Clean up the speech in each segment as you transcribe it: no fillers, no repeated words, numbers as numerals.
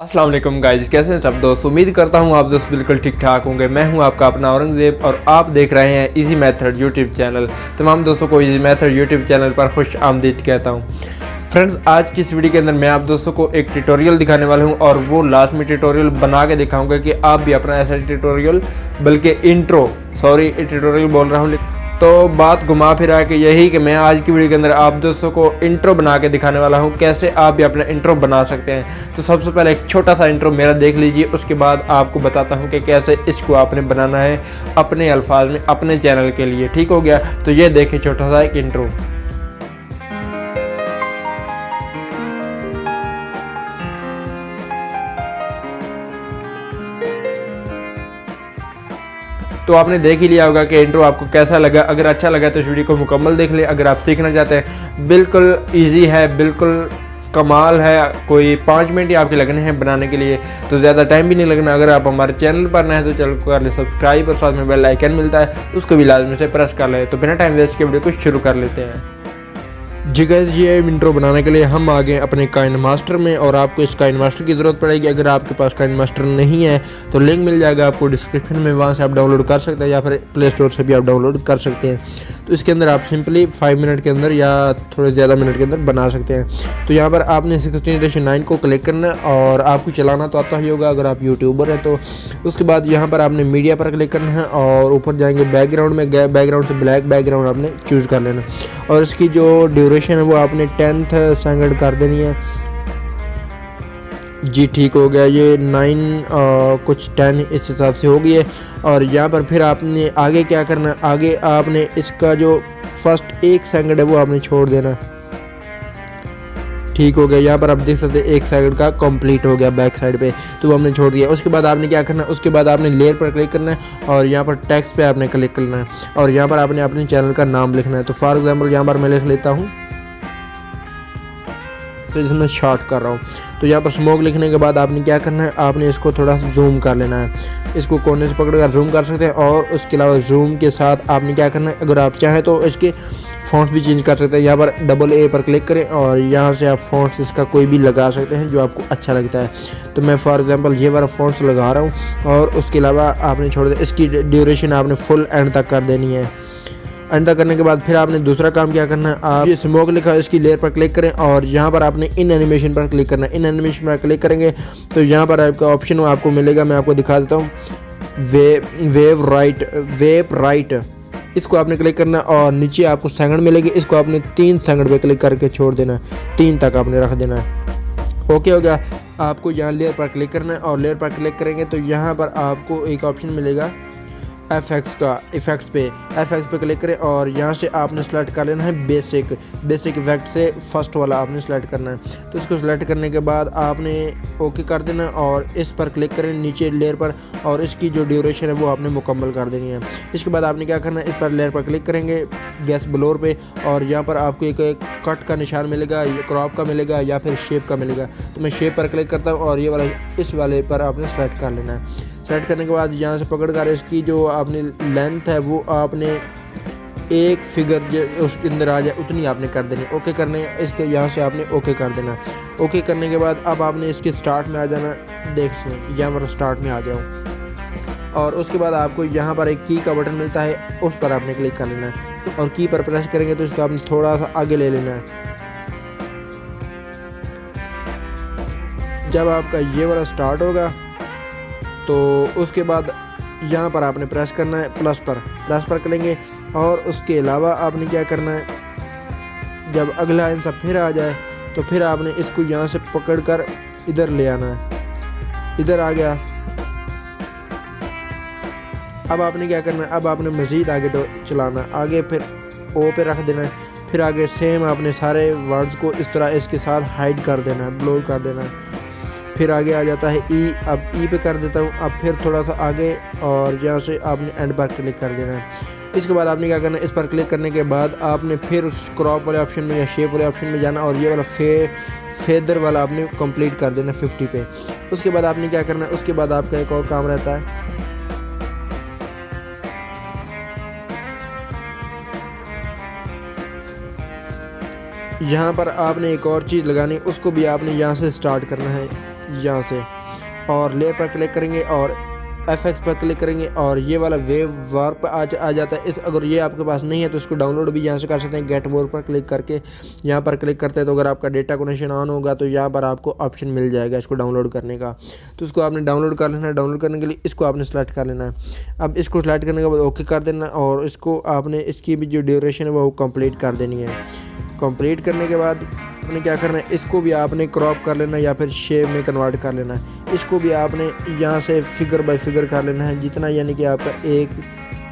अस्सलाम वालेकुम गाइज, कैसे हैं सब दोस्त। उम्मीद करता हूँ आप दोस्त बिल्कुल ठीक ठाक होंगे। मैं हूँ आपका अपना औरंगज़ेब और आप देख रहे हैं इजी मेथड यूट्यूब चैनल। तमाम दोस्तों को इजी मेथड यूट्यूब चैनल पर खुश आमदीद कहता हूँ। फ्रेंड्स, आज की इस वीडियो के अंदर मैं आप दोस्तों को एक ट्यूटोरियल दिखाने वाला हूँ और वो लास्ट में ट्यूटोरियल बना के दिखाऊंगा कि आप भी अपना ऐसा ट्यूटोरियल, बल्कि ट्यूटोरियल बोल रहा हूँ, तो बात घुमा फिरा के यही कि मैं आज की वीडियो के अंदर आप दोस्तों को इंट्रो बना के दिखाने वाला हूं, कैसे आप भी अपना इंट्रो बना सकते हैं। तो सबसे पहले एक छोटा सा इंट्रो मेरा देख लीजिए, उसके बाद आपको बताता हूं कि कैसे इसको आपने बनाना है अपने अल्फाज में अपने चैनल के लिए। ठीक हो गया, तो ये देखें छोटा सा एक इंट्रो। तो आपने देख ही लिया होगा कि इंट्रो आपको कैसा लगा। अगर अच्छा लगा तो इस वीडियो को मुकम्मल देख लें। अगर आप सीखना चाहते हैं, बिल्कुल इजी है, बिल्कुल कमाल है। कोई 5 मिनट ही आपके लगने हैं बनाने के लिए, तो ज़्यादा टाइम भी नहीं लगना। अगर आप हमारे चैनल पर नए हैं तो चैनल को कर ले सब्सक्राइब और साथ में बेल आइकन मिलता है, उसको भी लाजमी से प्रेस कर ले। तो बिना टाइम वेस्ट के वीडियो को शुरू कर लेते हैं। जी गाइस, ये इंट्रो बनाने के लिए हम आ गए अपने काइन मास्टर में और आपको इस काइन मास्टर की ज़रूरत पड़ेगी। अगर आपके पास काइन मास्टर नहीं है तो लिंक मिल जाएगा आपको डिस्क्रिप्शन में, वहाँ से आप डाउनलोड कर सकते हैं या फिर प्ले स्टोर से भी आप डाउनलोड कर सकते हैं। तो इसके अंदर आप सिंपली 5 मिनट के अंदर या थोड़े ज़्यादा मिनट के अंदर बना सकते हैं। तो यहाँ पर आपने 16:9 को क्लिक करना है और आपको चलाना तो आता ही होगा अगर आप यूट्यूबर हैं तो। उसके बाद यहाँ पर आपने मीडिया पर क्लिक करना है और ऊपर जाएंगे बैकग्राउंड में, बैकग्राउंड से ब्लैक बैकग्राउंड आपने चूज़ कर लेना और इसकी जो ड्यूरेशन है वो आपने 10 सेकंड कर देनी है। जी ठीक हो गया, ये 9 कुछ 10 इस हिसाब से हो गई है। और यहाँ पर फिर आपने आगे क्या करना है, आगे आपने इसका जो फर्स्ट 1 सेकंड है वो आपने छोड़ देना है। ठीक हो गया, यहाँ पर आप देख सकते हैं 1 सेकंड का कंप्लीट हो गया बैक साइड पे, तो वो हमने छोड़ दिया। उसके बाद आपने क्या करना है, उसके बाद आपने लेयर पर क्लिक करना है और यहाँ पर टेक्स्ट पे आपने क्लिक करना है और यहाँ पर आपने अपने चैनल का नाम लिखना है। तो फॉर एग्जांपल यहाँ पर मैं लिख लेता हूँ, तो इसमें शॉर्ट कर रहा हूँ। तो यहाँ पर स्मोक लिखने के बाद आपने क्या करना है, आपने इसको थोड़ा सा जूम कर लेना है। इसको कोने से पकड़कर जूम कर सकते हैं और उसके अलावा जूम के साथ आपने क्या करना है, अगर आप चाहें तो इसके फ़ॉन्ट्स भी चेंज कर सकते हैं। यहाँ पर AA पर क्लिक करें और यहाँ से आप फ़ॉन्ट्स इसका कोई भी लगा सकते हैं जो आपको अच्छा लगता है। तो मैं फॉर एग्जांपल ये वाला फ़ॉन्ट्स लगा रहा हूँ और उसके अलावा आपने छोड़ दिया, इसकी ड्यूरेशन आपने फुल एंड तक कर देनी है। एंड तक करने के बाद फिर आपने दूसरा काम क्या करना है, आप ये स्मोक लिखा है इसकी लेयर पर क्लिक करें और यहाँ पर आपने इन एनिमेशन पर क्लिक करना है। इन एनिमेशन पर क्लिक करेंगे तो यहाँ पर आपका ऑप्शन आपको मिलेगा, मैं आपको दिखा देता हूँ, वेव राइट। इसको आपने क्लिक करना और नीचे आपको सेकंड मिलेगी, इसको आपने 3 सेकंड पे क्लिक करके छोड़ देना है, 3 तक आपने रख देना है। ओके हो गया। आपको यहाँ लेयर पर क्लिक करना है और लेयर पर क्लिक करेंगे तो यहाँ पर आपको एक ऑप्शन मिलेगा इफेक्ट्स पे क्लिक करें और यहाँ से आपने सेलेक्ट कर लेना है बेसिक इफेक्ट से फर्स्ट वाला आपने सेलेक्ट करना है। तो इसको सेलेक्ट करने के बाद आपने ओके कर देना और इस पर क्लिक करें नीचे लेयर पर और इसकी जो ड्यूरेशन है वो आपने मुकम्मल कर देनी है। इसके बाद आपने क्या करना है, इस पर लेयर पर क्लिक करेंगे गैस ब्लोर पे और यहाँ पर आपको एक कट का निशान मिलेगा, क्रॉप का मिलेगा या फिर शेप का मिलेगा। तो मैं शेप पर क्लिक करता हूँ और ये वाला इस वाले पर आपने सेलेक्ट कर लेना है। सेलेक्ट करने के बाद यहाँ से पकड़ कर इसकी जो आपने लेंथ है वो आपने एक फिगर जो उसके अंदर आ जाए उतनी आपने कर देनी। ओके करने इसके यहाँ से आपने ओके कर देना। ओके करने के बाद अब आपने इसके स्टार्ट में आ जाना, देख सकते यहाँ पर स्टार्ट में आ गया हूँ। और उसके बाद आपको यहाँ पर एक की का बटन मिलता है, उस पर आपने क्लिक कर लेना है और की पर प्रेस करेंगे तो इसको आपने थोड़ा सा आगे ले लेना है। जब आपका ये वाला स्टार्ट होगा तो उसके बाद यहाँ पर आपने प्रेस करना है प्लस पर करेंगे और उसके अलावा आपने क्या करना है, जब अगला हिस्सा फिर आ जाए तो फिर आपने इसको यहाँ से पकड़कर इधर ले आना है। इधर आ गया। अब आपने क्या करना है, अब आपने मज़ीद आगे चलाना है, आगे फिर ओ पे रख देना है। फिर आगे सेम आपने सारे वर्ड्स को इस तरह इसके साथ हाइड कर देना है, ब्लोर कर देना है। फिर आगे आ जाता है ई, अब ई पे कर देता हूँ। अब फिर थोड़ा सा आगे और यहाँ से आपने एंड पर क्लिक कर देना है। इसके बाद आपने क्या करना है, इस पर क्लिक करने के बाद आपने फिर उस क्रॉप वाले ऑप्शन में या शेप वाले ऑप्शन में जाना और ये वाला फेदर वाला आपने कंप्लीट कर देना 50 पे। उसके बाद आपने क्या करना है, उसके बाद आपका एक और काम रहता है, यहाँ पर आपने एक और चीज़ लगानी, उसको भी आपने यहाँ से स्टार्ट करना है। यहाँ से, और लेयर पर क्लिक करेंगे और FX पर क्लिक करेंगे और ये वाला वेव वार्प आ जाता है। अगर ये आपके पास नहीं है तो इसको डाउनलोड भी यहाँ से कर सकते हैं। गेट मोर पर क्लिक करके यहाँ पर क्लिक करते हैं तो अगर आपका डेटा कनेक्शन ऑन होगा तो यहाँ पर आपको ऑप्शन मिल जाएगा इसको डाउनलोड करने का। तो इसको आपने डाउनलोड कर लेना है। डाउनलोड करने के लिए इसको आपने सेलेक्ट कर लेना है। अब इसको सेलेक्ट करने के बाद ओके कर देना और इसको आपने इसकी भी जो ड्यूरेशन है वो कंप्लीट कर देनी है। कंप्लीट करने के बाद आपने क्या करना है, इसको भी आपने क्रॉप कर लेना है या फिर शेप में कन्वर्ट कर लेना है। इसको भी आपने यहाँ से फिगर बाय फिगर कर लेना है, जितना यानी कि आपका एक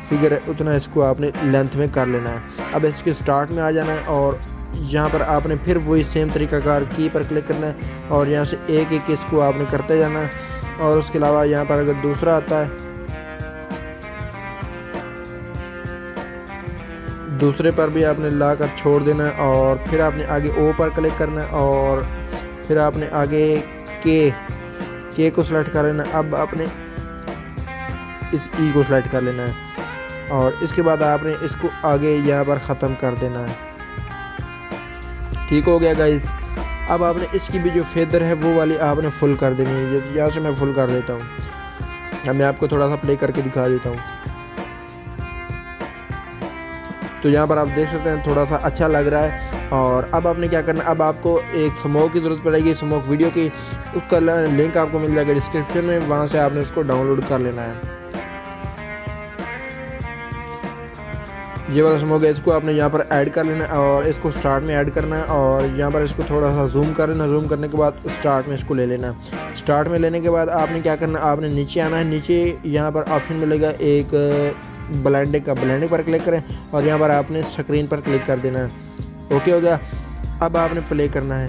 फिगर है उतना इसको आपने लेंथ में कर लेना है। अब इसके स्टार्ट में आ जाना है और यहाँ पर आपने फिर वही सेम तरीकाकार की पर क्लिक करना है और यहाँ से एक एक इसको आपने करते जाना है। और उसके अलावा यहाँ पर अगर दूसरा आता है, दूसरे पर भी आपने ला कर छोड़ देना है और फिर आपने आगे ओ पर क्लिक करना है और फिर आपने आगे के को सिलेक्ट कर लेना है। अब आपने इस ई को सिलेक्ट कर लेना है और इसके बाद आपने इसको आगे यहाँ पर ख़त्म कर देना है। ठीक हो गया गाइस। अब आपने इसकी भी जो फेदर है वो वाली आपने फुल कर देनी है। यहाँ से मैं फुल कर देता हूँ। अब मैं आपको थोड़ा सा प्ले करके दिखा देता हूँ। तो यहाँ पर आप देख सकते हैं थोड़ा सा अच्छा लग रहा है। और अब आपने क्या करना है, अब आपको एक स्मोक की ज़रूरत पड़ेगी, स्मोक वीडियो की। उसका लिंक आपको मिल जाएगा डिस्क्रिप्शन में, वहाँ से आपने उसको डाउनलोड कर लेना है। ये वाला स्मोक है, इसको आपने यहाँ पर ऐड कर लेना है और इसको स्टार्ट में ऐड करना है और यहाँ पर इसको थोड़ा सा जूम कर लेना। जूम करने के बाद स्टार्ट में इसको ले लेना है। स्टार्ट में लेने के बाद आपने क्या करना है, आपने नीचे आना है। नीचे यहाँ पर ऑप्शन मिलेगा एक ब्लेंडिंग का, ब्लेंडिंग पर क्लिक करें और यहाँ पर आपने स्क्रीन पर क्लिक कर देना है। ओके हो गया। अब आपने प्ले करना है।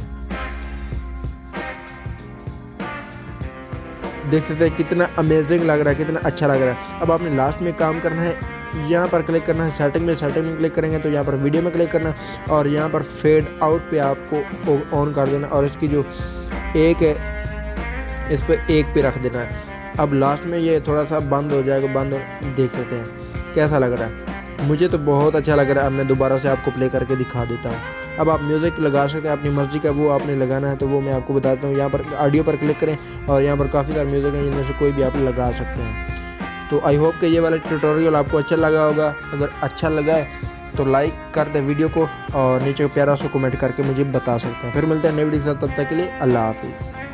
देख सकते हैं कितना अमेजिंग लग रहा है, कितना अच्छा लग रहा है। अब आपने लास्ट में काम करना है, यहाँ पर क्लिक करना है सेटिंग में क्लिक करेंगे तो यहाँ पर वीडियो में क्लिक करना है और यहाँ पर फेड आउट पे आपको ऑन कर देना और इसकी जो एक है इस पर एक पे रख देना है। अब लास्ट में ये थोड़ा सा बंद हो जाएगा, देख सकते हैं कैसा लग रहा है। मुझे तो बहुत अच्छा लग रहा है। अब मैं दोबारा से आपको प्ले करके दिखा देता हूँ। अब आप म्यूज़िक लगा सकते हैं अपनी मर्ज़ी का, वो आपने लगाना है तो वो मैं आपको बताता हूँ। यहाँ पर ऑडियो पर क्लिक करें और यहाँ पर काफ़ी सारे म्यूज़िक हैं जिनमें से कोई भी आप लगा सकते हैं। तो आई होप कि ये वाला ट्यूटोरियल आपको अच्छा लगा होगा। अगर अच्छा लगा है तो लाइक कर दें वीडियो को और नीचे प्यारा सा कमेंट करके मुझे बता सकते हैं। फिर मिलते हैं नई वीडियो के साथ, तब तक के लिए अल्लाह हाफिज़।